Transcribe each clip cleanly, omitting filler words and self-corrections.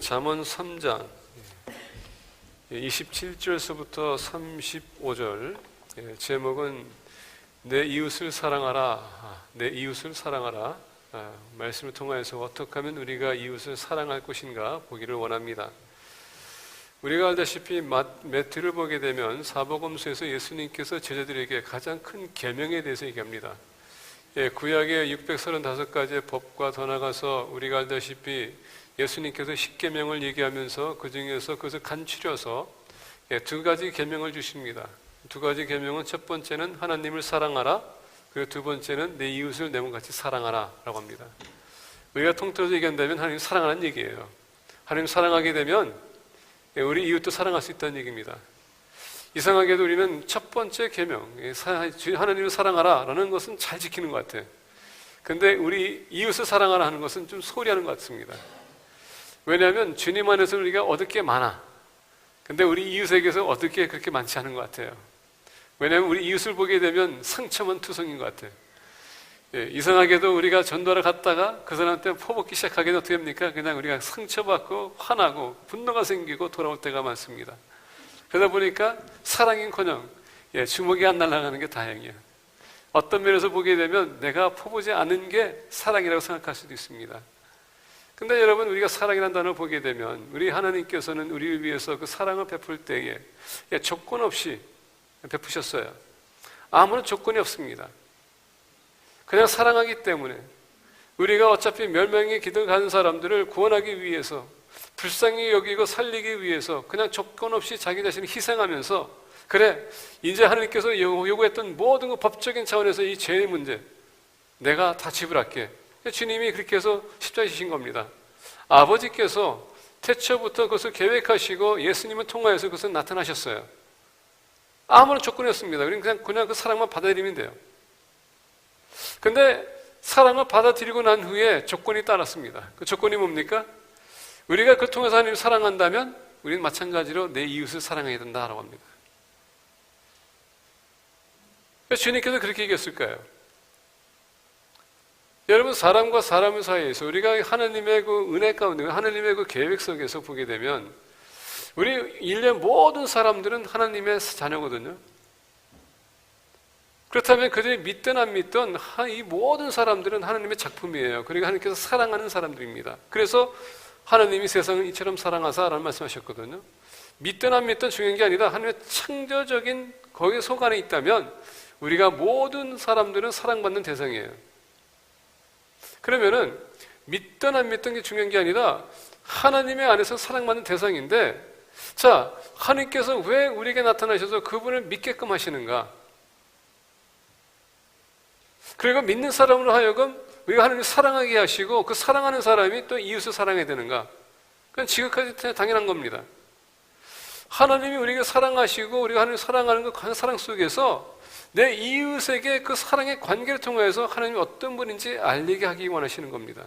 잠언 3장 27절서부터 35절, 제목은 내 이웃을 사랑하라. 내 이웃을 사랑하라. 말씀을 통하여서 어떻게 하면 우리가 이웃을 사랑할 것인가 보기를 원합니다. 우리가 알다시피 매트를 보게 되면 사복음서에서 예수님께서 제자들에게 가장 큰 계명에 대해서 얘기합니다. 구약의 635가지의 법과 더 나가서 우리가 알다시피 예수님께서 10계명을 얘기하면서 그 중에서 그것을 간추려서 두 가지 계명을 주십니다. 두 가지 계명은 첫 번째는 하나님을 사랑하라, 그리고 두 번째는 내 이웃을 내 몸같이 사랑하라 라고 합니다. 우리가 통틀어서 얘기한다면 하나님 사랑하는 얘기예요. 하나님 사랑하게 되면 우리 이웃도 사랑할 수 있다는 얘기입니다. 이상하게도 우리는 첫 번째 계명, 하나님을 사랑하라 라는 것은 잘 지키는 것 같아요. 근데 우리 이웃을 사랑하라 하는 것은 좀 소홀히 하는 것 같습니다. 왜냐하면 주님 안에서 우리가 얻을 게 많아. 근데 우리 이웃에게서 얻을 게 그렇게 많지 않은 것 같아요. 왜냐하면 우리 이웃을 보게 되면 상처만 투성인 것 같아요. 이상하게도 우리가 전도하러 갔다가 그 사람한테 퍼붓기 시작하게 되면 어떻게 합니까? 그냥 우리가 상처받고 화나고 분노가 생기고 돌아올 때가 많습니다. 그러다 보니까 사랑인커녕 주먹이 안 날아가는 게 다행이에요. 어떤 면에서 보게 되면 내가 퍼보지 않은 게 사랑이라고 생각할 수도 있습니다. 근데 여러분, 우리가 사랑이라는 단어를 보게 되면 우리 하나님께서는 우리를 위해서 그 사랑을 베풀 때에 조건 없이 베푸셨어요. 아무런 조건이 없습니다. 그냥 사랑하기 때문에 우리가 어차피 멸망의 길을 가는 사람들을 구원하기 위해서, 불쌍히 여기고 살리기 위해서 그냥 조건 없이 자기 자신을 희생하면서, 그래 이제 하나님께서 요구했던 모든 그 법적인 차원에서 이 죄의 문제 내가 다 지불할게. 주님이 그렇게 해서 십자가에 지신 겁니다. 아버지께서 태초부터 그것을 계획하시고 예수님을 통하여서 그것을 나타나셨어요. 아무런 조건이 없습니다. 우리는 그냥 그 사랑만 받아들이면 돼요. 근데 사랑을 받아들이고 난 후에 조건이 따랐습니다. 그 조건이 뭡니까? 우리가 그걸 통해서 하나님을 사랑한다면 우리는 마찬가지로 내 이웃을 사랑해야 된다라고 합니다. 왜 주님께서 그렇게 얘기했을까요? 여러분, 사람과 사람 사이에서 우리가 하나님의 그 은혜 가운데, 하나님의 그 계획 속에서 보게 되면 우리 인류의 모든 사람들은 하나님의 자녀거든요. 그렇다면 그들이 믿든 안 믿든 이 모든 사람들은 하나님의 작품이에요. 그리고 하나님께서 사랑하는 사람들입니다. 그래서 하나님이 세상을 이처럼 사랑하사라는 말씀하셨거든요. 믿든 안 믿든 중요한 게 아니라 하나님의 창조적인 거기에 속 안에 있다면 우리가 모든 사람들은 사랑받는 대상이에요. 그러면은 믿든 안 믿든 게 중요한 게 아니라 하나님의 안에서 사랑받는 대상인데, 자, 하나님께서 왜 우리에게 나타나셔서 그분을 믿게끔 하시는가? 그리고 믿는 사람으로 하여금 우리가 하나님을 사랑하게 하시고 그 사랑하는 사람이 또 이웃을 사랑해야 되는가? 그건 지극하게 당연한 겁니다. 하나님이 우리에게 사랑하시고 우리가 하나님을 사랑하는 그 사랑 속에서 내 이웃에게 그 사랑의 관계를 통해서 하나님이 어떤 분인지 알리게 하기 원하시는 겁니다.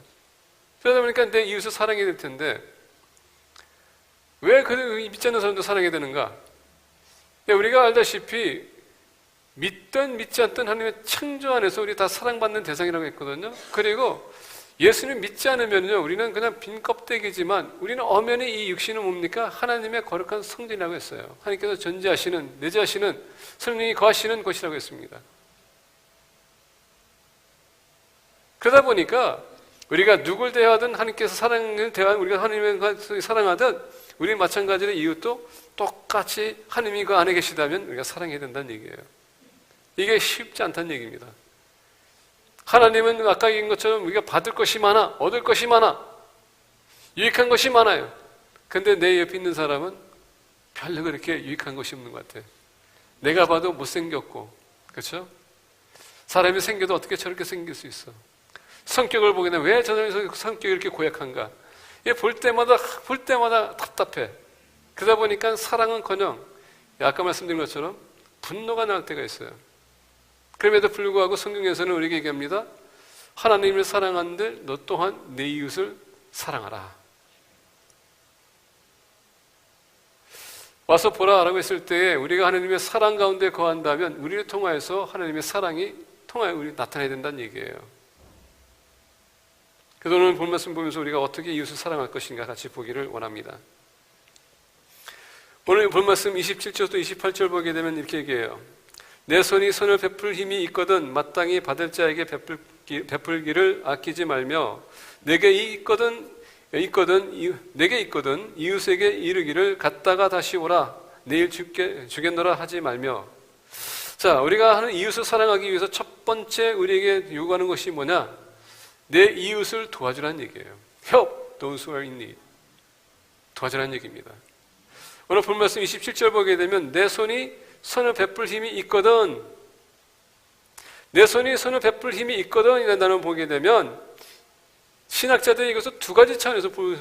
그러다 보니까 내 이웃을 사랑해야 될 텐데 왜 그 믿지 않는 사람도 사랑해야 되는가? 우리가 알다시피 믿든 믿지 않든 하나님의 창조 안에서 우리 다 사랑받는 대상이라고 했거든요. 그리고 예수님 믿지 않으면요, 우리는 그냥 빈 껍데기지만 우리는 엄연히 이 육신은 뭡니까? 하나님의 거룩한 성전이라고 했어요. 하나님께서 전제하시는, 내재하시는, 성령이 거하시는 곳이라고 했습니다. 그러다 보니까 우리가 누굴 대하든 하나님께서 사랑을 대하든 우리가 하나님을 사랑하든 우리는 마찬가지로 이웃도 똑같이 하나님이 그 안에 계시다면 우리가 사랑해야 된다는 얘기예요. 이게 쉽지 않다는 얘기입니다. 하나님은 아까 얘기한 것처럼 우리가 받을 것이 많아, 얻을 것이 많아, 유익한 것이 많아요. 근데 내 옆에 있는 사람은 별로 그렇게 유익한 것이 없는 것 같아요. 내가 봐도 못생겼고, 그렇죠? 사람이 생겨도 어떻게 저렇게 생길 수 있어? 성격을 보게 되면 왜 저 사람이 성격이 이렇게 고약한가? 볼 때마다 답답해. 그러다 보니까 사랑은커녕 아까 말씀드린 것처럼 분노가 날 때가 있어요. 그럼에도 불구하고 성경에서는 우리에게 얘기합니다. 하나님을 사랑하는데 너 또한 내 이웃을 사랑하라. 와서 보라라고 했을 때 우리가 하나님의 사랑 가운데 거한다면 우리를 통하여서 하나님의 사랑이 우리 나타나야 된다는 얘기예요. 그래서 오늘 본 말씀 보면서 우리가 어떻게 이웃을 사랑할 것인가 같이 보기를 원합니다. 오늘 본 말씀 27절부터 28절 보게 되면 이렇게 얘기해요. 내 손이 선을 베풀 힘이 있거든 마땅히 받을 자에게 베풀기를 아끼지 말며 내게 있거든 이웃에게 이르기를 갔다가 다시 오라 내일 주겠노라 하지 말며. 자, 우리가 하는 이웃을 사랑하기 위해서 첫 번째 우리에게 요구하는 것이 뭐냐? 내 이웃을 도와주라는 얘기예요. Help those who are in need. 도와주라는 얘기입니다. 오늘 본 말씀 27절 보게 되면 내 손이 선을 베풀 힘이 있거든, 내 손이 선을 베풀 힘이 있거든 이라는 단어를 보게 되면 신학자들이 이것을 두 가지 차원에서 볼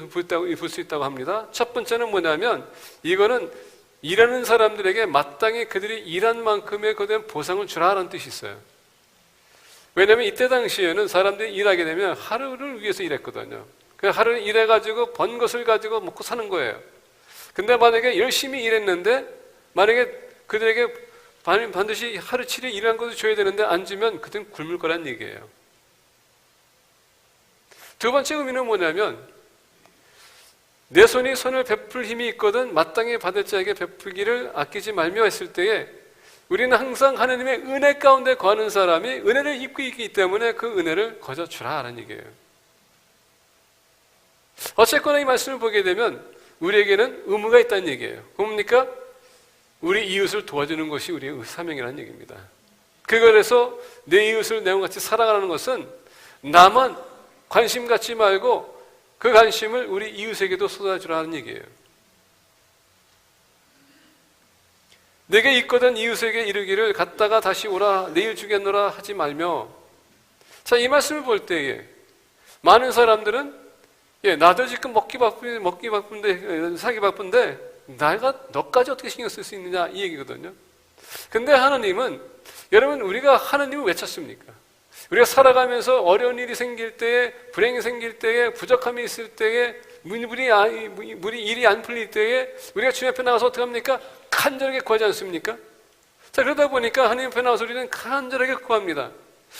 수 있다고 합니다. 첫 번째는 뭐냐면 이거는 일하는 사람들에게 마땅히 그들이 일한 만큼의 그에 보상을 주라는 뜻이 있어요. 왜냐하면 이때 당시에는 사람들이 일하게 되면 하루를 위해서 일했거든요. 그 하루를 일해가지고 번 것을 가지고 먹고 사는 거예요. 근데 만약에 열심히 일했는데 만약에 그들에게 반드시 하루 7일 일한 것을 줘야 되는데 안 주면 그들은 굶을 거란 얘기예요. 두 번째 의미는 뭐냐면 내 손이 선을 베풀 힘이 있거든 마땅히 받을 자에게 베풀기를 아끼지 말며 했을 때에 우리는 항상 하나님의 은혜 가운데 거하는 사람이 은혜를 입고 있기 때문에 그 은혜를 거저 주라라는 얘기예요. 어쨌거나 이 말씀을 보게 되면 우리에게는 의무가 있다는 얘기예요. 뭡니까? 우리 이웃을 도와주는 것이 우리의 사명이라는 얘기입니다. 그래서 내 이웃을 내와 같이 사랑하는 것은 나만 관심 갖지 말고 그 관심을 우리 이웃에게도 쏟아주라는 얘기예요. 내게 있거든 이웃에게 이르기를 갔다가 다시 오라 내일 주겠노라 하지 말며. 자, 이 말씀을 볼 때에 많은 사람들은 나도 지금 먹기 바쁜데 살기 바쁜데 내가 너까지 어떻게 신경 쓸 수 있느냐 이 얘기거든요. 근데 하나님은 여러분 우리가 하나님을 왜 찾습니까? 우리가 살아가면서 어려운 일이 생길 때에 불행이 생길 때에 부족함이 있을 때에 일이 안 풀릴 때에 우리가 주님 앞에 나가서 어떻게 합니까? 간절하게 구하지 않습니까? 자, 그러다 보니까 하나님 앞에 나와서 우리는 간절하게 구합니다.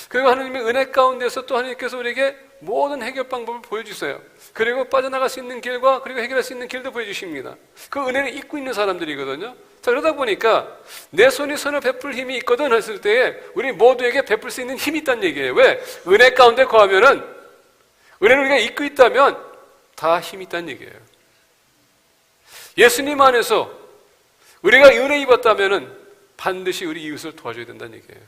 그리고 하나님의 은혜 가운데서 또 하나님께서 우리에게 모든 해결 방법을 보여주세요. 그리고 빠져나갈 수 있는 길과 그리고 해결할 수 있는 길도 보여주십니다. 그 은혜를 잊고 있는 사람들이거든요. 자, 그러다 보니까 내 손이 선을 베풀 힘이 있거든 했을 때에 우리 모두에게 베풀 수 있는 힘이 있다는 얘기예요. 왜? 은혜 가운데 거하면은 은혜를 우리가 잊고 있다면 다 힘이 있다는 얘기예요. 예수님 안에서 우리가 은혜 입었다면은 반드시 우리 이웃을 도와줘야 된다는 얘기예요.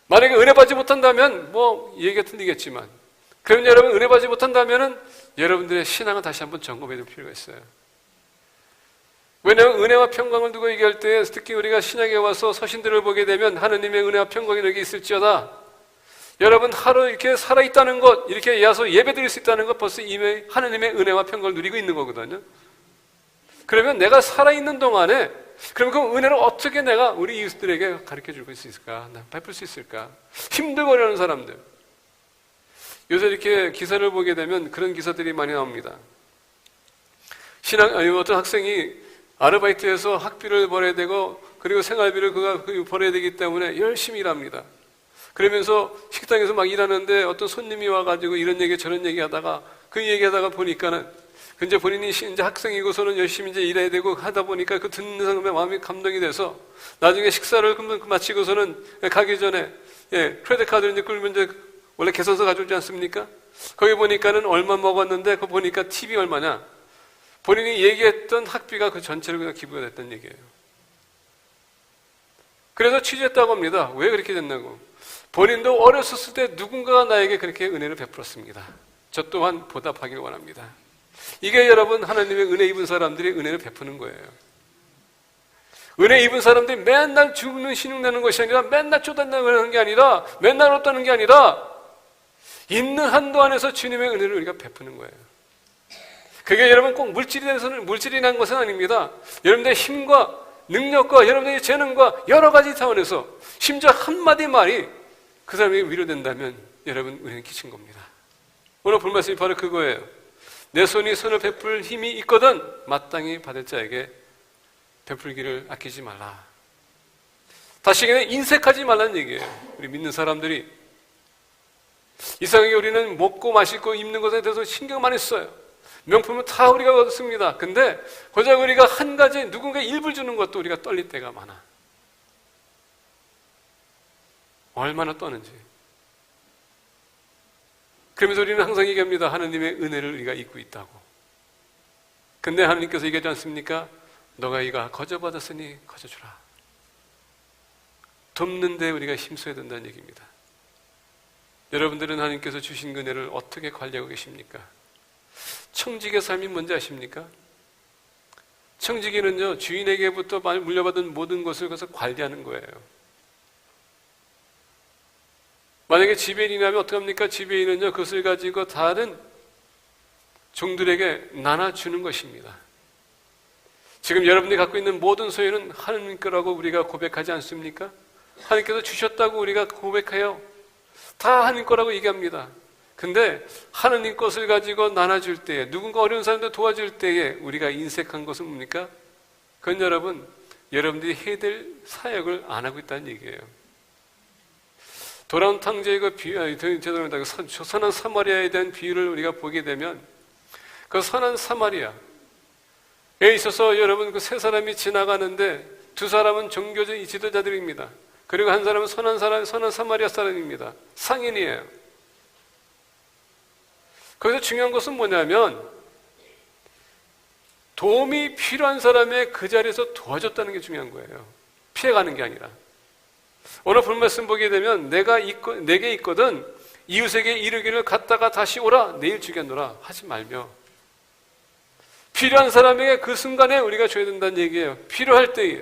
만약에 은혜 받지 못한다면 얘기가 틀리겠지만 그럼 여러분 은혜 받지 못한다면은 여러분들의 신앙을 다시 한번 점검해야 될 필요가 있어요. 왜냐하면 은혜와 평강을 두고 얘기할 때 특히 우리가 신약에 와서 서신들을 보게 되면 하나님의 은혜와 평강이 너에게 있을지어다. 여러분 하루 이렇게 살아있다는 것, 이렇게 와서 예배드릴 수 있다는 것 벌써 이미 하나님의 은혜와 평강을 누리고 있는 거거든요. 그러면 내가 살아있는 동안에 그럼 그 은혜를 어떻게 내가 우리 이웃들에게 가르쳐 줄 수 있을까? 베풀 수 있을까? 힘들고 어려운 사람들. 요새 이렇게 기사를 보게 되면 그런 기사들이 많이 나옵니다. 어떤 학생이 아르바이트해서 학비를 벌어야 되고 그리고 생활비를 그가 벌어야 되기 때문에 열심히 일합니다. 그러면서 식당에서 막 일하는데 어떤 손님이 와가지고 이런 얘기 저런 얘기 하다가 그 얘기하다가 보니까는 이제 본인이 이제 학생이고서는 열심히 이제 일해야 되고 하다 보니까 그 듣는 사람의 마음이 감동이 돼서 나중에 식사를 마치고서는 가기 전에 크레딧 카드를 이제 끌면 이제 원래 계산서 가져오지 않습니까? 거기 보니까는 얼마 먹었는데 그 보니까 팁이 얼마냐? 본인이 얘기했던 학비가 그 전체로 그냥 기부가 됐다는 얘기예요. 그래서 취재했다고 합니다. 왜 그렇게 됐냐고. 본인도 어렸을 때 누군가가 나에게 그렇게 은혜를 베풀었습니다. 저 또한 보답하길 원합니다. 이게 여러분 하나님의 은혜 입은 사람들이 은혜를 베푸는 거예요. 은혜 입은 사람들이 맨날 죽는 신용내는 것이 아니라 맨날 쪼단다는 게 아니라 맨날 없다는 게 아니라 있는 한도 안에서 주님의 은혜를 우리가 베푸는 거예요. 그게 여러분 꼭 물질이 난 것은 아닙니다. 여러분들의 힘과 능력과 여러분들의 재능과 여러 가지 차원에서 심지어 한마디 말이 그 사람에게 위로된다면 여러분 은혜는 끼친 겁니다. 오늘 볼 말씀이 바로 그거예요. 내 손이 선을 베풀 힘이 있거든 마땅히 받을 자에게 베풀기를 아끼지 말라. 다시 얘기하면 인색하지 말라는 얘기예요. 우리 믿는 사람들이 이상하게 우리는 먹고 마시고 입는 것에 대해서 신경 많이 써요. 명품은 다 우리가 얻습니다. 근데 고작 우리가 한 가지 누군가 일부를 주는 것도 우리가 떨릴 때가 많아. 얼마나 떠는지. 그러면서 우리는 항상 얘기합니다. 하나님의 은혜를 우리가 잊고 있다고. 근데 하나님께서 얘기하지 않습니까? 너가 이가 거저받았으니 거저주라. 돕는 데 우리가 힘써야 된다는 얘기입니다. 여러분들은 하나님께서 주신 은혜를 어떻게 관리하고 계십니까? 청지기의 삶이 뭔지 아십니까? 청지기는요, 주인에게부터 물려받은 모든 것을 가서 관리하는 거예요. 만약에 지배인이 나면 어떡합니까? 지배인은요, 그것을 가지고 다른 종들에게 나눠주는 것입니다. 지금 여러분들이 갖고 있는 모든 소유는 하나님 거라고 우리가 고백하지 않습니까? 하나님께서 주셨다고 우리가 고백해요. 다 하나님 거라고 얘기합니다. 근데 하나님 것을 가지고 나눠줄 때에, 누군가 어려운 사람들 도와줄 때에 우리가 인색한 것은 뭡니까? 그건 여러분들이 해야 될 사역을 안 하고 있다는 얘기예요. 돌아온 탕자의 죄송합니다. 선한 사마리아에 대한 비유를 우리가 보게 되면, 그 선한 사마리아에 있어서 여러분 그 세 사람이 지나가는데 두 사람은 종교적 지도자들입니다. 그리고 한 사람은 선한 사마리아 사람입니다. 상인이에요. 거기서 중요한 것은 뭐냐면 도움이 필요한 사람의 그 자리에서 도와줬다는 게 중요한 거예요. 피해가는 게 아니라. 오늘 본 말씀 보게 되면 내게 있거든 이웃에게 이르기를 갔다가 다시 오라 내일 주겠노라 하지 말며, 필요한 사람에게 그 순간에 우리가 줘야 된다는 얘기예요. 필요할 때에.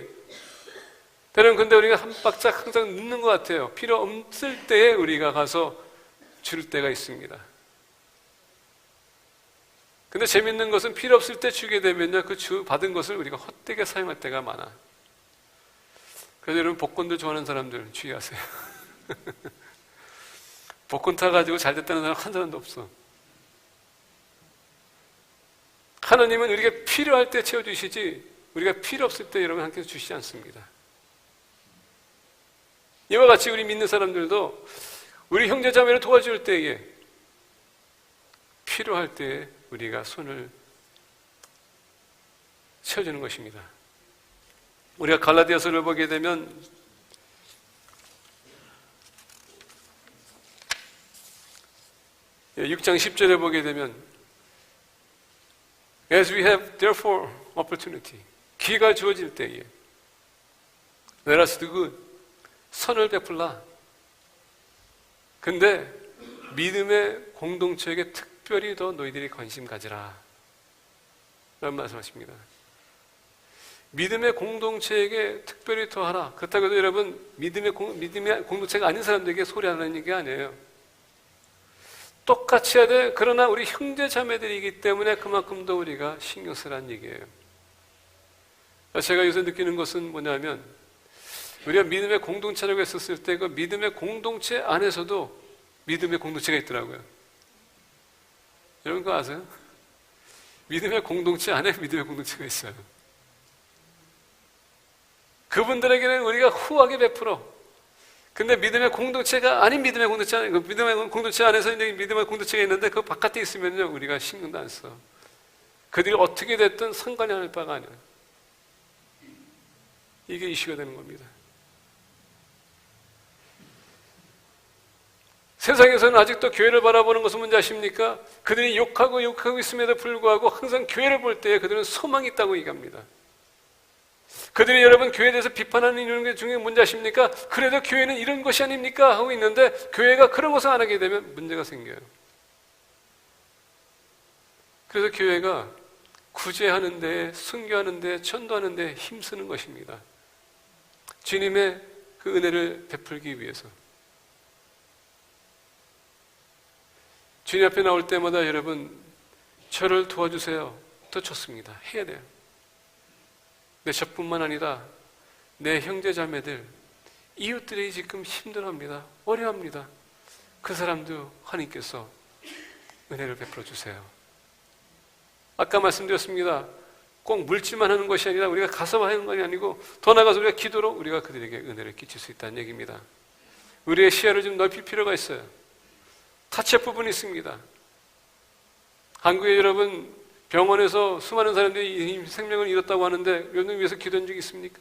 때로는 근데 우리가 한 박자 항상 늦는 것 같아요. 필요 없을 때에 우리가 가서 줄 때가 있습니다. 근데 재밌는 것은 필요 없을 때 주게 되면요, 그 받은 것을 우리가 헛되게 사용할 때가 많아. 그래서 여러분, 복권들 좋아하는 사람들 주의하세요. 복권 타가지고 잘 됐다는 사람 한 사람도 없어. 하나님은 우리가 필요할 때 채워주시지 우리가 필요 없을 때 여러분 하나님께서 주시지 않습니다. 이와 같이 우리 믿는 사람들도 우리 형제자매를 도와줄 때에, 필요할 때에 우리가 손을 채워주는 것입니다. 우리가 갈라디아서를 보게 되면 예, 6장 10절에 보게 되면 As we have therefore opportunity, 기회가 주어질 때에 Let us do good, 선을 베풀라. 근데 믿음의 공동체에게 특별히 더 너희들이 관심 가지라 라는 말씀하십니다. 믿음의 공동체에게 특별히 더 하라. 그렇다고 해도 여러분, 믿음의 공동체가 아닌 사람들에게 소리하는 얘기가 아니에요. 똑같이 해야 돼. 그러나 우리 형제 자매들이기 때문에 그만큼 더 우리가 신경 쓰라는 얘기예요. 제가 요새 느끼는 것은 뭐냐면, 우리가 믿음의 공동체라고 했었을 때 그 믿음의 공동체 안에서도 믿음의 공동체가 있더라고요. 여러분 그거 아세요? 믿음의 공동체 안에 믿음의 공동체가 있어요. 그분들에게는 우리가 후하게 베풀어. 근데 믿음의 공동체가 아닌 믿음의 공동체 안에서 이제 믿음의 공동체가 있는데 그 바깥에 있으면요, 우리가 신경도 안 써. 그들이 어떻게 됐든 상관이 할 바가 아니에요. 이게 이슈가 되는 겁니다. 세상에서는 아직도 교회를 바라보는 것은 뭔지 아십니까? 그들이 욕하고 있음에도 불구하고 항상 교회를 볼 때 그들은 소망이 있다고 얘기합니다. 그들이 여러분 교회에 대해서 비판하는 이런 게 중에 뭔지 아십니까? 그래도 교회는 이런 것이 아닙니까? 하고 있는데 교회가 그런 것을 안 하게 되면 문제가 생겨요. 그래서 교회가 구제하는 데, 순교하는 데, 전도하는 데 힘쓰는 것입니다. 주님의 그 은혜를 베풀기 위해서. 주님 앞에 나올 때마다 여러분, 저를 도와주세요. 더 좋습니다. 해야 돼요. 근데 저뿐만 아니라 내 형제 자매들, 이웃들이 지금 힘들어합니다. 어려워합니다. 그 사람도 하나님께서 은혜를 베풀어 주세요. 아까 말씀드렸습니다. 꼭 물질만 하는 것이 아니라 우리가 가서 하는 것이 아니고 더 나아가서 우리가 기도로 우리가 그들에게 은혜를 끼칠 수 있다는 얘기입니다. 우리의 시야를 좀 넓힐 필요가 있어요. 타체 부분이 있습니다. 한국에 여러분 병원에서 수많은 사람들이 생명을 잃었다고 하는데 여러분 위해서 기도한 적이 있습니까?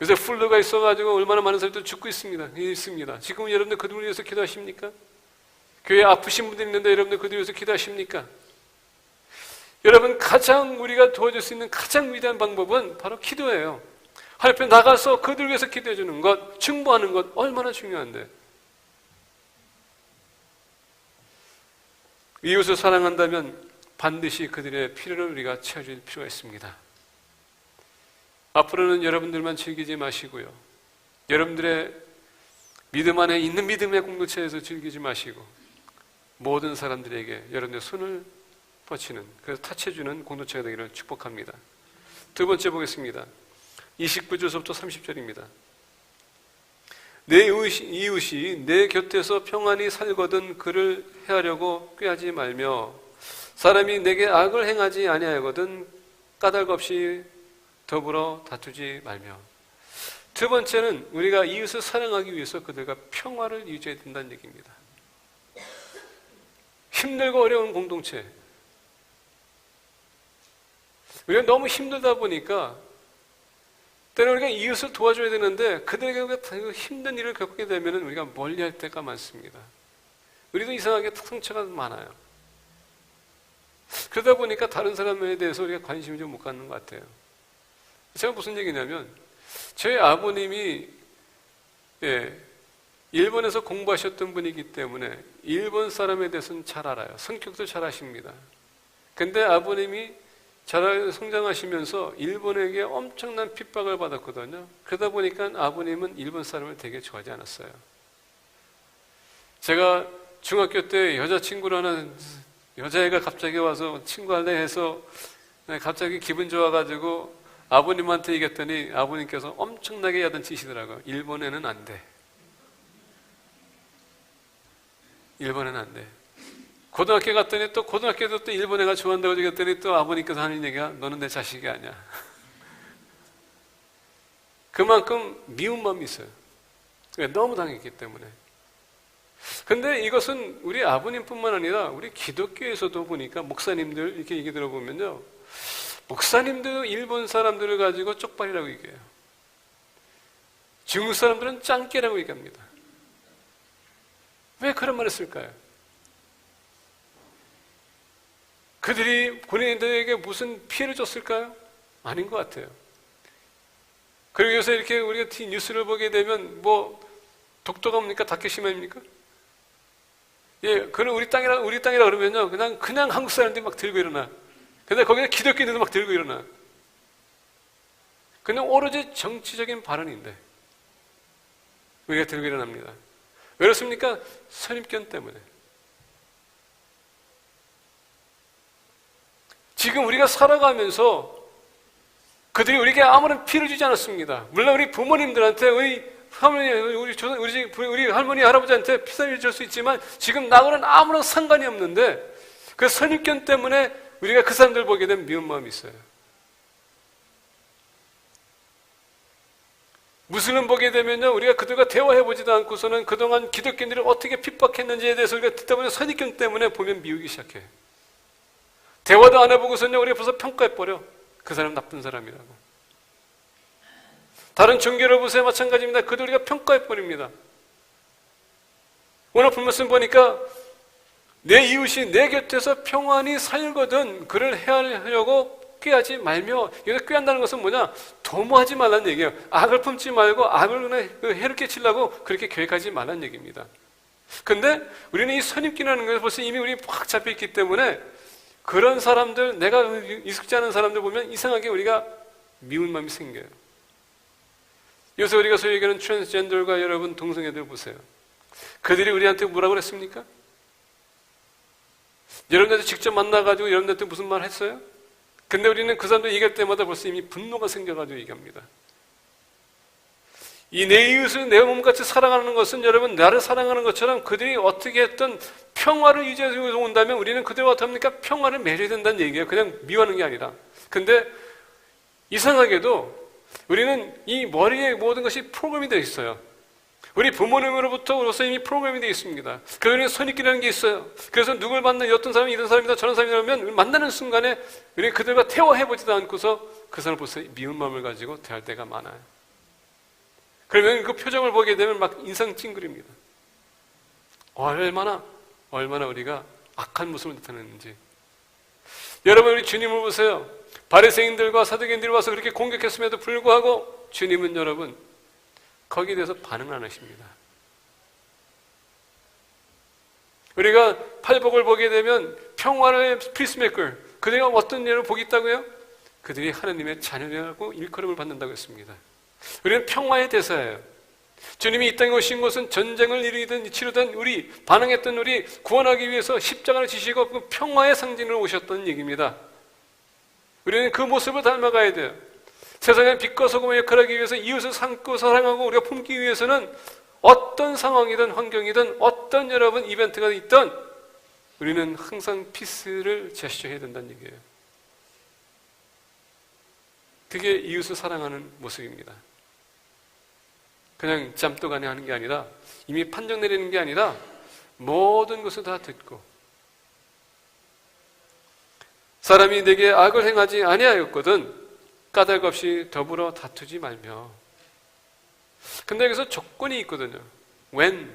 요새 플루가 있어가지고 얼마나 많은 사람들이 죽고 있습니다. 지금 여러분들 그들을 위해서 기도하십니까? 교회에 아프신 분들이 있는데 여러분들 그들을 위해서 기도하십니까? 여러분 가장 우리가 도와줄 수 있는 가장 위대한 방법은 바로 기도예요. 하나님 앞에 나가서 그들을 위해서 기도해 주는 것, 중보하는 것 얼마나 중요한데. 이웃을 사랑한다면 반드시 그들의 필요를 우리가 채워줄 필요가 있습니다. 앞으로는 여러분들만 즐기지 마시고요. 여러분들의 믿음 안에 있는 믿음의 공동체에서 즐기지 마시고 모든 사람들에게 여러분들의 손을 뻗치는, 그래서 타치해주는 공동체가 되기를 축복합니다. 두 번째 보겠습니다. 29절부터 30절입니다. 내 이웃이 내 곁에서 평안히 살거든 그를 해하려고 꾀하지 말며 사람이 내게 악을 행하지 아니하거든 까닭 없이 더불어 다투지 말며. 두 번째는 우리가 이웃을 사랑하기 위해서 그들과 평화를 유지해야 된다는 얘기입니다. 힘들고 어려운 공동체, 우리가 너무 힘들다 보니까 때로 우리가 이웃을 도와줘야 되는데 그들에게 힘든 일을 겪게 되면 우리가 멀리할 때가 많습니다. 우리도 이상하게 상처가 많아요. 그러다 보니까 다른 사람에 대해서 우리가 관심을 좀 못 갖는 것 같아요. 제가 무슨 얘기냐면 저희 아버님이 일본에서 공부하셨던 분이기 때문에 일본 사람에 대해서는 잘 알아요. 성격도 잘 아십니다. 근데 아버님이 잘 성장하시면서 일본에게 엄청난 핍박을 받았거든요. 그러다 보니까 아버님은 일본 사람을 되게 좋아하지 않았어요. 제가 중학교 때 여자친구라는 여자애가 갑자기 와서 친구할래 해서 갑자기 기분 좋아가지고 아버님한테 얘기했더니 아버님께서 엄청나게 야단치시더라고요. 일본에는 안 돼. 일본에는 안 돼. 고등학교 갔더니 또 고등학교도 또 일본 애가 좋아한다고 얘기했더니 또 아버님께서 하는 얘기가 너는 내 자식이 아니야. 그만큼 미운 마음이 있어요. 너무 당했기 때문에. 근데 이것은 우리 아버님뿐만 아니라 우리 기독교에서도 보니까 목사님들 이렇게 얘기 들어보면요. 목사님도 일본 사람들을 가지고 쪽발이라고 얘기해요. 중국 사람들은 짱깨라고 얘기합니다. 왜 그런 말을 쓸까요? 그들이 본인들에게 무슨 피해를 줬을까요? 아닌 것 같아요. 그리고 요새 이렇게 우리가 뉴스를 보게 되면 뭐 독도가 뭡니까? 다케시마입니까? 예, 그는 우리 땅이라 그러면요, 그냥 한국 사람들이 막 들고 일어나. 근데 거기에 기독교인들도 막 들고 일어나. 그냥 오로지 정치적인 발언인데 우리가 들고 일어납니다. 왜 그렇습니까? 선입견 때문에. 지금 우리가 살아가면서 그들이 우리에게 아무런 피해를 주지 않았습니다. 물론 우리 부모님들한테 우리 할머니, 할아버지한테 피살을 줄 수 있지만 지금 나하고는 아무런 상관이 없는데 그 선입견 때문에 우리가 그 사람들 보게 된 미운 마음이 있어요. 무슬림 보게 되면요, 우리가 그들과 대화해보지도 않고서는 그동안 기독교인들이 어떻게 핍박했는지에 대해서 우리가 듣다 보면 선입견 때문에 보면 미우기 시작해. 대화도 안 해보고서는 우리가 벌써 평가해버려. 그 사람 나쁜 사람이라고. 다른 종교를 보세요. 마찬가지입니다. 그들 우리가 평가해버립니다. 오늘 본문씀 보니까 내 이웃이 내 곁에서 평안히 살거든 그를 해하려고 꾀하지 말며. 여기서 꾀한다는 것은 뭐냐? 도모하지 말라는 얘기예요. 악을 품지 말고 악을 해를 끼치려고 그렇게 계획하지 말라는 얘기입니다. 근데 우리는 이 선입견이라는 것을 벌써 이미 우리 확 잡혀있기 때문에 그런 사람들, 내가 익숙지 않은 사람들 보면 이상하게 우리가 미운 마음이 생겨요. 요새 우리가 소위 얘기하는 트랜스젠더가 여러분 동성애들 보세요. 그들이 우리한테 뭐라고 그랬습니까? 여러분들한테 직접 만나가지고 여러분들한테 무슨 말 했어요? 근데 우리는 그 사람들 얘기할 때마다 벌써 이미 분노가 생겨가지고 얘기합니다. 이 내 이웃을 내 몸같이 사랑하는 것은 여러분 나를 사랑하는 것처럼 그들이 어떻게 했든 평화를 유지해서 온다면 우리는 그들과 어떻게 합니까? 평화를 맺어야 된다는 얘기예요. 그냥 미워하는 게 아니라. 근데 이상하게도 우리는 이 머리에 모든 것이 프로그램이 되어 있어요. 우리 부모님으로부터 이미 프로그램이 되어 있습니다. 그 안에 선입견이라는 게 있어요. 그래서 누굴 만나 어떤 사람이 이런 사람이다 저런 사람이라면 만나는 순간에 우리 그들과 대화해보지도 않고서 그 사람을 벌써 미운 마음을 가지고 대할 때가 많아요. 그러면 그 표정을 보게 되면 막 인상 찡그립니다. 얼마나 우리가 악한 모습을 나타내는지. 여러분, 우리 주님을 보세요. 바리새인들과 사두개인들이 와서 그렇게 공격했음에도 불구하고 주님은 여러분 거기에 대해서 반응 안 하십니다. 우리가 팔복을 보게 되면 평화의 피스메이커, 그들이 어떤 일을 보기 있다고요? 그들이 하나님의 자녀라고 일컬음을 받는다고 했습니다. 우리는 평화의 대사예요. 주님이 이 땅에 오신 것은 전쟁을 이루든 치르든 우리 반응했던 우리 구원하기 위해서 십자가를 지시고 그 평화의 상징으로 오셨던 얘기입니다. 우리는 그 모습을 닮아가야 돼요. 세상에 빛과 소금의 역할을 하기 위해서 이웃을 삼고 사랑하고 우리가 품기 위해서는 어떤 상황이든 환경이든 어떤 여러분 이벤트가 있든 우리는 항상 피스를 제시해야 된다는 얘기예요. 그게 이웃을 사랑하는 모습입니다. 그냥 짬또가네 하는 게 아니라 이미 판정 내리는 게 아니라 모든 것을 다 듣고 사람이 내게 악을 행하지 아니하였거든 까닭 없이 더불어 다투지 말며. 근데 여기서 조건이 있거든요. when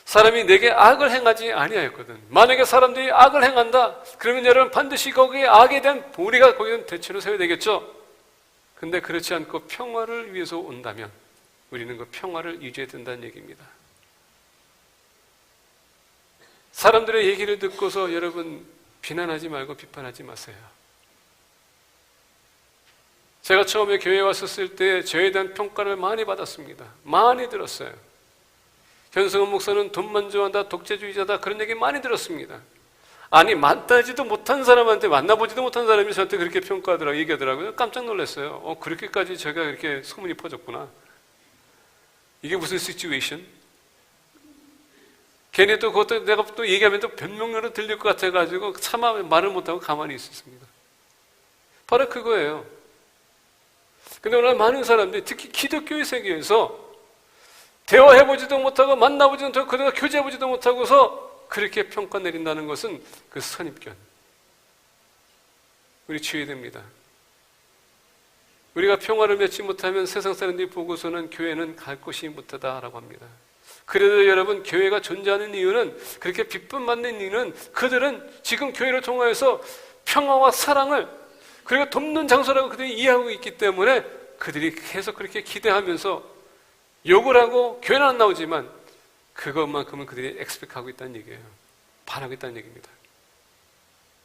사람이 내게 악을 행하지 아니하였거든. 만약에 사람들이 악을 행한다 그러면 여러분 반드시 거기에 악에 대한 우리가 거기는 대처를 세워야 되겠죠. 근데 그렇지 않고 평화를 위해서 온다면 우리는 그 평화를 유지해야 된다는 얘기입니다. 사람들의 얘기를 듣고서 여러분 비난하지 말고 비판하지 마세요. 제가 처음에 교회에 왔었을 때 저에 대한 평가를 많이 받았습니다. 많이 들었어요. 현승원 목사는 돈만 좋아한다, 독재주의자다, 그런 얘기 많이 들었습니다. 아니, 만나지도 못한 사람한테, 만나보지도 못한 사람이 저한테 그렇게 평가하더라고요, 얘기하더라고요. 깜짝 놀랐어요. 그렇게까지 제가 이렇게 소문이 퍼졌구나. 이게 무슨 시츄에이션? 괜히 또 그것도 내가 또 얘기하면 또 변명으로 들릴 것 같아가지고 차마 말을 못하고 가만히 있었습니다. 바로 그거예요. 근데 오늘 많은 사람들이 특히 기독교의 세계에서 대화해보지도 못하고 만나보지도 못하고 그들과 교제해보지도 못하고서 그렇게 평가 내린다는 것은 그 선입견. 우리 주의해야 됩니다. 우리가 평화를 맺지 못하면 세상 사람들이 보고서는 교회는 갈 곳이 못하다라고 합니다. 그래도 여러분 교회가 존재하는 이유는 그렇게 비판받는 이유는 그들은 지금 교회를 통하여서 평화와 사랑을 그리고 돕는 장소라고 그들이 이해하고 있기 때문에 그들이 계속 그렇게 기대하면서 욕을 하고 교회는 안 나오지만 그것만큼은 그들이 expect하고 있다는 얘기예요. 바라고 있다는 얘기입니다.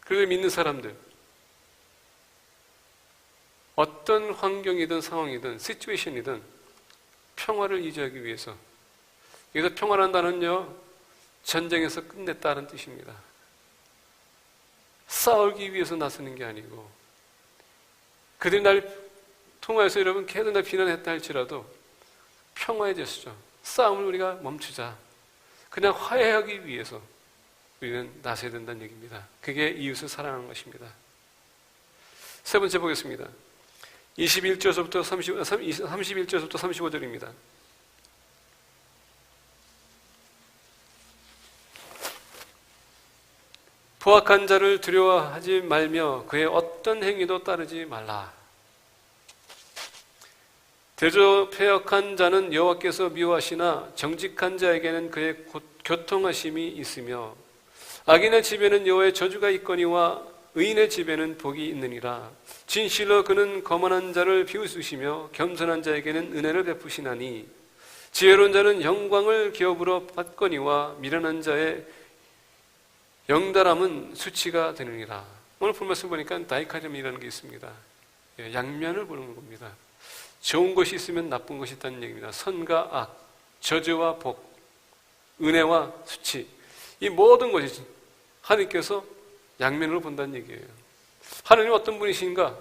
그걸 믿는 사람들 어떤 환경이든 상황이든 시츄에이션이든 평화를 유지하기 위해서 여기서 평화라는 단어는요 전쟁에서 끝냈다는 뜻입니다. 싸우기 위해서 나서는 게 아니고 그들이 날 통하여서 여러분 계속 날 비난했다 할지라도 평화의 제스처 싸움을 우리가 멈추자 그냥 화해하기 위해서 우리는 나서야 된다는 얘기입니다. 그게 이웃을 사랑하는 것입니다. 세 번째 보겠습니다. 21절부터 31절부터 35절입니다. 포악한 자를 두려워하지 말며 그의 어떤 행위도 따르지 말라. 대조패역한 자는 여호와께서 미워하시나 정직한 자에게는 그의 교통하심이 있으며 악인의 집에는 여호와의 저주가 있거니와 의인의 집에는 복이 있느니라. 진실로 그는 거만한 자를 비웃으시며 겸손한 자에게는 은혜를 베푸시나니 지혜로운 자는 영광을 기업으로 받거니와 미련한 자의 영달함은 수치가 되느니라. 오늘 본 말씀 보니까 다이카tom이라는 게 있습니다. 양면을 보는 겁니다. 좋은 것이 있으면 나쁜 것이 있다는 얘기입니다. 선과 악, 저주와 복, 은혜와 수치, 이 모든 것이 하나님께서 양면으로 본다는 얘기예요. 하나님 어떤 분이신가?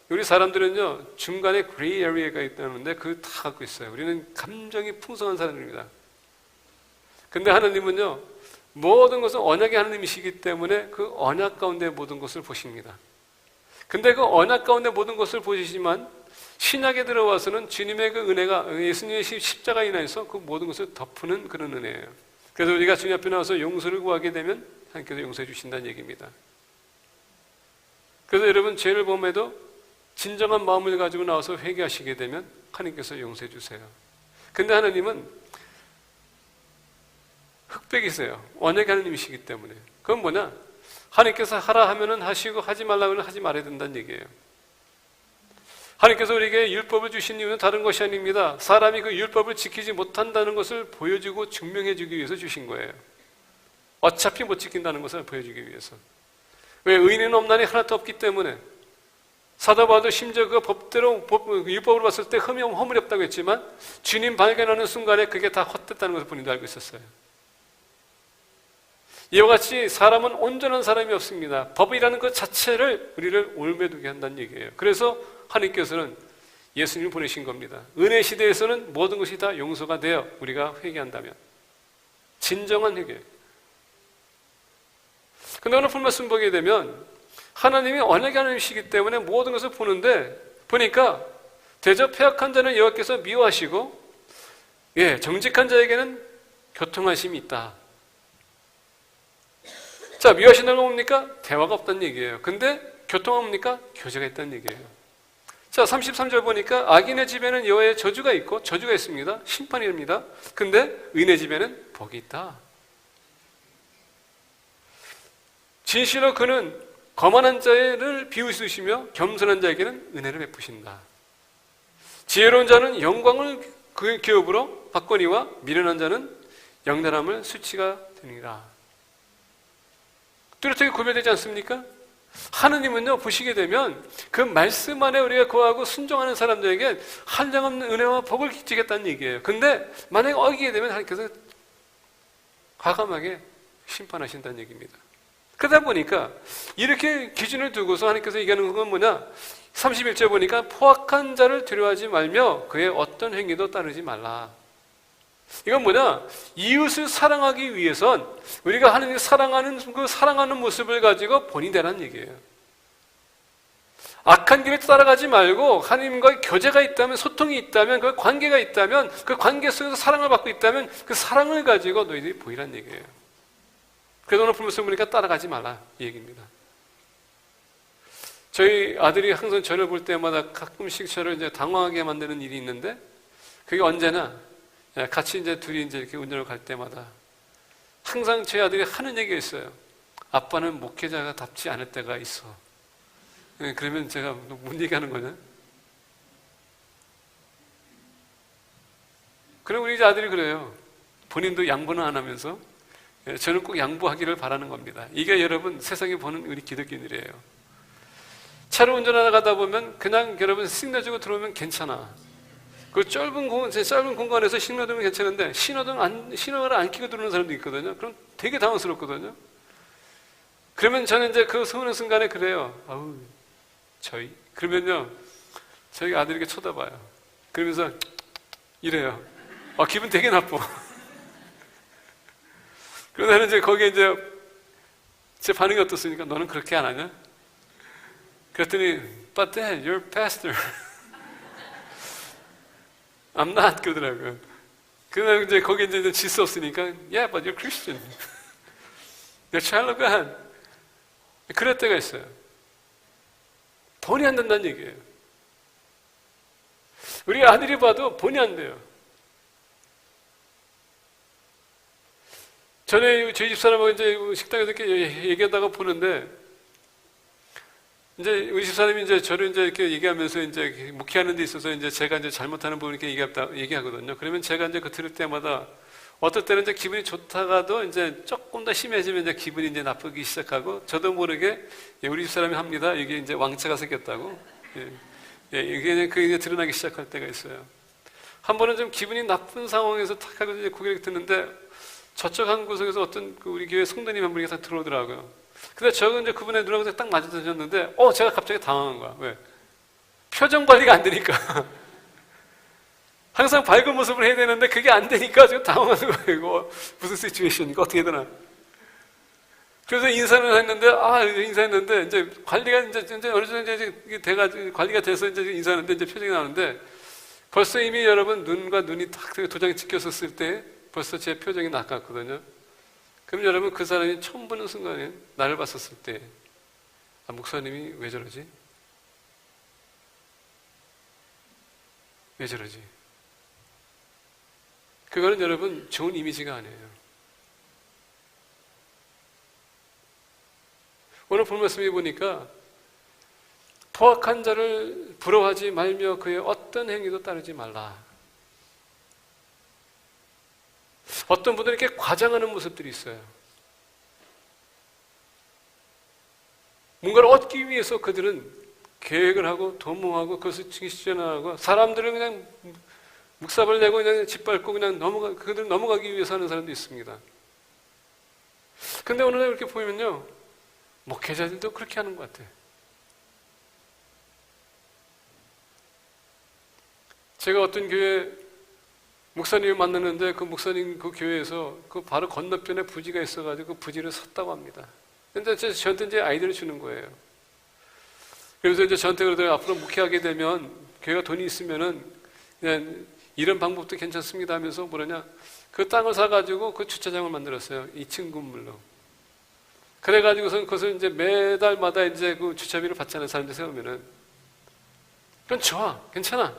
우리 사람들은요 중간에 그레이 에리어가 있다는데 그거 다 갖고 있어요. 우리는 감정이 풍성한 사람입니다. 근데 하나님은요 모든 것은 언약의 하나님이시기 때문에 그 언약 가운데 모든 것을 보십니다. 근데 그 언약 가운데 모든 것을 보시지만 신약에 들어와서는 주님의 그 은혜가 예수님의 십자가 인하여서 그 모든 것을 덮는 그런 은혜예요. 그래서 우리가 주님 앞에 나와서 용서를 구하게 되면 하나님께서 용서해 주신다는 얘기입니다. 그래서 여러분 죄를 범해도 진정한 마음을 가지고 나와서 회개하시게 되면 하나님께서 용서해 주세요. 근데 하나님은 흑백이세요. 언약의 하나님이시기 때문에. 그건 뭐냐? 하나님께서 하라 하면은 하시고 하지 말라면 하지 말아야 된다는 얘기예요. 하나님께서 우리에게 율법을 주신 이유는 다른 것이 아닙니다. 사람이 그 율법을 지키지 못한다는 것을 보여주고 증명해 주기 위해서 주신 거예요. 어차피 못 지킨다는 것을 보여주기 위해서. 왜? 의인은 없나니 하나도 없기 때문에. 사도 바울도 심지어 그 법대로 율법으로 봤을 때 허물이 없다고 했지만 주님 발견하는 순간에 그게 다 헛됐다는 것을 본인도 알고 있었어요. 이와 같이 사람은 온전한 사람이 없습니다. 법이라는 것 자체를 우리를 올매두게 한다는 얘기예요. 그래서 하나님께서는 예수님을 보내신 겁니다. 은혜 시대에서는 모든 것이 다 용서가 되어 우리가 회개한다면 진정한 회개. 근데 오늘 말씀 보게 되면 하나님이 언약의 하나님이시기 때문에 모든 것을 보는데 보니까 대저 패역한 자는 여호와께서 미워하시고 정직한 자에게는 교통하심이 있다. 자, 미워하신다는 건 뭡니까? 대화가 없다는 얘기예요. 근데 교통은 뭡니까? 교제가 있다는 얘기예요. 자, 33절 보니까 악인의 집에는 여호와의 저주가 있고 저주가 있습니다. 심판입니다. 근데 의인의 집에는 복이 있다. 진실로 그는 거만한 자를 비웃으시며 겸손한 자에게는 은혜를 베푸신다. 지혜로운 자는 영광을 그 기업으로 받거니와 미련한 자는 영단함을 수치가 되니라. 뚜렷하게 구별되지 않습니까? 하느님은요, 보시게 되면 그 말씀 안에 우리가 거하고 순종하는 사람들에게 한량없는 은혜와 복을 끼치겠다는 얘기예요. 근데 만약에 어기게 되면 하나님께서 과감하게 심판하신다는 얘기입니다. 그러다 보니까 이렇게 기준을 두고서 하나님께서 얘기하는 건 뭐냐? 31절 보니까 포악한 자를 두려워하지 말며 그의 어떤 행위도 따르지 말라. 이건 뭐냐? 이웃을 사랑하기 위해선 우리가 하나님을 사랑하는 모습을 가지고 본이 되라는 얘기예요. 악한 길을 따라가지 말고 하나님과의 교제가 있다면, 소통이 있다면, 그 관계가 있다면, 그 관계 속에서 사랑을 받고 있다면 그 사랑을 가지고 너희들이 보이라는 얘기예요. 그래서 오늘 말씀 보니까 따라가지 말라 이 얘기입니다. 저희 아들이 항상 저를 볼 때마다 가끔씩 저를 이제 당황하게 만드는 일이 있는데 그게 언제나 같이 이제 둘이 이제 이렇게 운전을 갈 때마다 항상 저희 아들이 하는 얘기가 있어요. 아빠는 목회자가 답지 않을 때가 있어. 그러면 제가 뭔 얘기하는 거냐? 그럼 우리 아들이 그래요. 본인도 양보는 안 하면서 저는 꼭 양보하기를 바라는 겁니다. 이게 여러분 세상에 보는 우리 기독교인들이에요. 차를 운전하다 보면 그냥 여러분 시그널 들어오면 괜찮아. 그 짧은 공간에서 신호 등은 괜찮은데 신호를 안 켜고 들어오는 사람도 있거든요. 그럼 되게 당황스럽거든요. 그러면 저는 이제 그 서운한 순간에 그래요. 그러면요, 저희 아들에게 쳐다봐요. 그러면서 이래요. 기분 되게 나빠. 그러다는 이제 거기에 이제 제 반응이 어떻습니까? 너는 그렇게 안 하냐? 그랬더니, but Dad, you're a pastor. I'm not 그러더라고요. 그러다 이제 거기에 이제 질 수 없으니까, yeah, but you're Christian. You're child of God. 그럴 때가 있어요. 본이 안 된다는 얘기예요. 우리 아들이 봐도 본이 안 돼요. 전에 저희 집사람하고 이제 식당에서 이렇게 얘기하다가 보는데, 이제 우리 집사람이 이제 저를 이제 이렇게 얘기하면서 이제 목회하는 데 있어서 이제 제가 이제 잘못하는 부분 이렇게 얘기하거든요. 그러면 제가 이제 그 들을 때마다 어떨 때는 이제 기분이 좋다가도 이제 조금 더 심해지면 이제 기분이 이제 나쁘기 시작하고 저도 모르게 우리 집사람이 합니다. 이게 이제 왕자가 생겼다고. 이게 그게 드러나기 시작할 때가 있어요. 한 번은 좀 기분이 나쁜 상황에서 탁 하고 이제 고개를 듣는데 저쪽 한 구석에서 어떤 우리 교회 성도님 한 분이 딱 들어오더라고요. 근데 저는 이제 그분의 눈하고 딱 맞아드셨는데, 제가 갑자기 당황한 거야. 왜? 표정 관리가 안 되니까. 항상 밝은 모습을 해야 되는데 그게 안 되니까 지금 당황하는 거예요. 이거 무슨 시츄에이션이니까 어떻게 되나. 그래서 인사했는데, 이제 관리가 이제 어느 정도 이제 관리가 돼서 이제 인사하는데 이제 표정이 나오는데, 벌써 이미 여러분 눈과 눈이 딱 도장이 찍혔었을 때 벌써 제 표정이 낚았거든요. 그럼 여러분 그 사람이 처음 보는 순간에 나를 봤었을 때, 아, 목사님이 왜 저러지? 왜 저러지? 그거는 여러분 좋은 이미지가 아니에요. 오늘 본 말씀에 보니까 포악한 자를 부러워하지 말며 그의 어떤 행위도 따르지 말라. 어떤 분들은 이렇게 과장하는 모습들이 있어요. 뭔가를 얻기 위해서 그들은 계획을 하고 도모하고 그것을 실현하고 사람들을 그냥 묵삽을 내고 그냥 짓밟고 그냥 그들 넘어가기 위해서 하는 사람도 있습니다. 근데 오늘 이렇게 보면요, 목회자들도 그렇게 하는 것 같아요. 제가 어떤 교회 목사님을 만났는데 그 목사님 그 교회에서 그 바로 건너편에 부지가 있어가지고 그 부지를 샀다고 합니다. 근데 저한테 이제 아이디어를 주는 거예요. 그래서 이제 저한테 그러더라고요. 앞으로 목회하게 되면 교회가 돈이 있으면은 그냥 이런 방법도 괜찮습니다 하면서 뭐냐냐, 그 땅을 사가지고 그 주차장을 만들었어요. 2층 건물로. 그래가지고서 그것을 이제 매달마다 이제 그 주차비를 받잖아요. 사람들 세우면은. 그건 좋아. 괜찮아.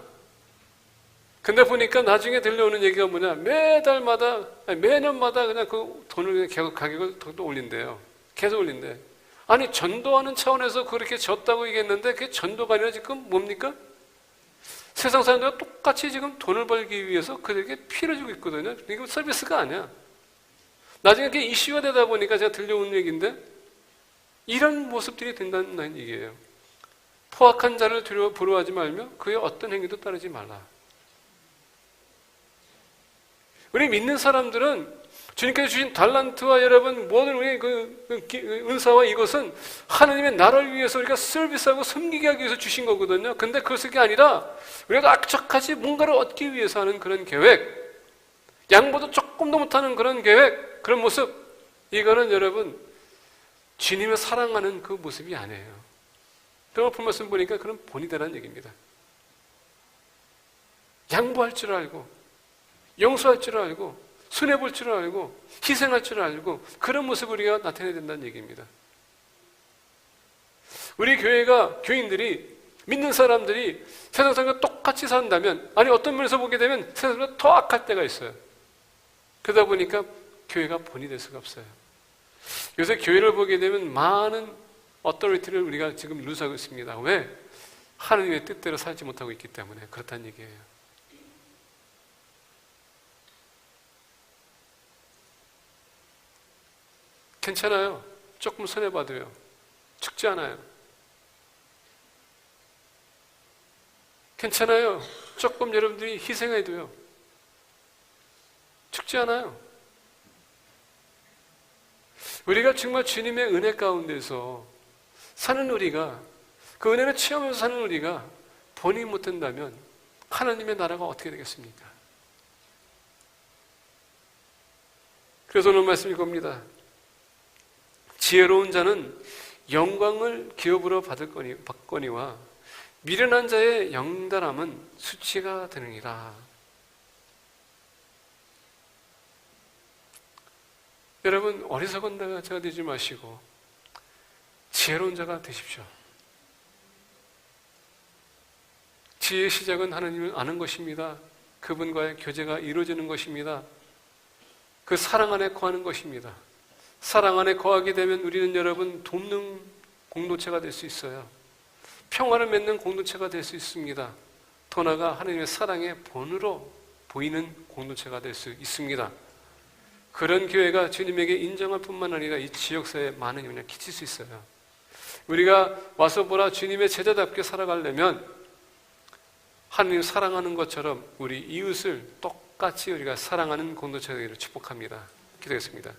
근데 보니까 나중에 들려오는 얘기가 뭐냐, 매년마다 그냥 그 돈을 가격을 더 올린대요. 계속 올린대. 아니, 전도하는 차원에서 그렇게 졌다고 얘기했는데 그게 전도가 아니라 지금 뭡니까? 세상 사람들과 똑같이 지금 돈을 벌기 위해서 그들에게 피를 주고 있거든요. 이거 서비스가 아니야. 나중에 그게 이슈가 되다 보니까 제가 들려온 얘기인데 이런 모습들이 된다는 얘기예요. 포악한 자를 부러워하지 말며 그의 어떤 행위도 따르지 말라. 우리 믿는 사람들은 주님께서 주신 달란트와 여러분 모든 우리의 은사와 이것은 하나님의 나라를 위해서 우리가 서비스하고 섬기게 하기 위해서 주신 거거든요. 근데 그것이 아니라 우리가 악착같이 뭔가를 얻기 위해서 하는 그런 계획, 양보도 조금도 못하는 그런 계획, 그런 모습, 이거는 여러분 주님을 사랑하는 그 모습이 아니에요. 그런 말씀 보니까 그런 본이다라는 얘기입니다. 양보할 줄 알고, 용서할 줄 알고, 손해볼 줄 알고, 희생할 줄 알고, 그런 모습을 우리가 나타내야 된다는 얘기입니다. 우리 교회가, 교인들이, 믿는 사람들이 세상 사람과 똑같이 산다면, 아니 어떤 면에서 보게 되면 세상 사람보다 더 악할 때가 있어요. 그러다 보니까 교회가 본이 될 수가 없어요. 요새 교회를 보게 되면 많은 어토리티를 우리가 지금 루즈하고 있습니다. 왜? 하나님의 뜻대로 살지 못하고 있기 때문에 그렇다는 얘기예요. 괜찮아요. 조금 손해봐도요. 죽지 않아요. 괜찮아요. 조금 여러분들이 희생해도요. 죽지 않아요. 우리가 정말 주님의 은혜 가운데서 사는 우리가, 그 은혜를 체험해서 사는 우리가 본이 못된다면 하나님의 나라가 어떻게 되겠습니까? 그래서 오늘 말씀 이겁니다. 지혜로운 자는 영광을 기업으로 받거니와 미련한 자의 영달함은 수치가 되느니라. 여러분, 어리석은 자가 되지 마시고 지혜로운 자가 되십시오. 지혜의 시작은 하나님을 아는 것입니다. 그분과의 교제가 이루어지는 것입니다. 그 사랑 안에 거하는 것입니다. 사랑 안에 거하게 되면 우리는 여러분 돕는 공동체가 될 수 있어요. 평화를 맺는 공동체가 될 수 있습니다. 더 나아가 하나님의 사랑의 본으로 보이는 공동체가 될 수 있습니다. 그런 교회가 주님에게 인정할 뿐만 아니라 이 지역사회에 많은 영향을 끼칠 수 있어요. 우리가 와서 보라 주님의 제자답게 살아가려면 하나님 사랑하는 것처럼 우리 이웃을 똑같이 우리가 사랑하는 공동체가 되기를 축복합니다. 기도하겠습니다.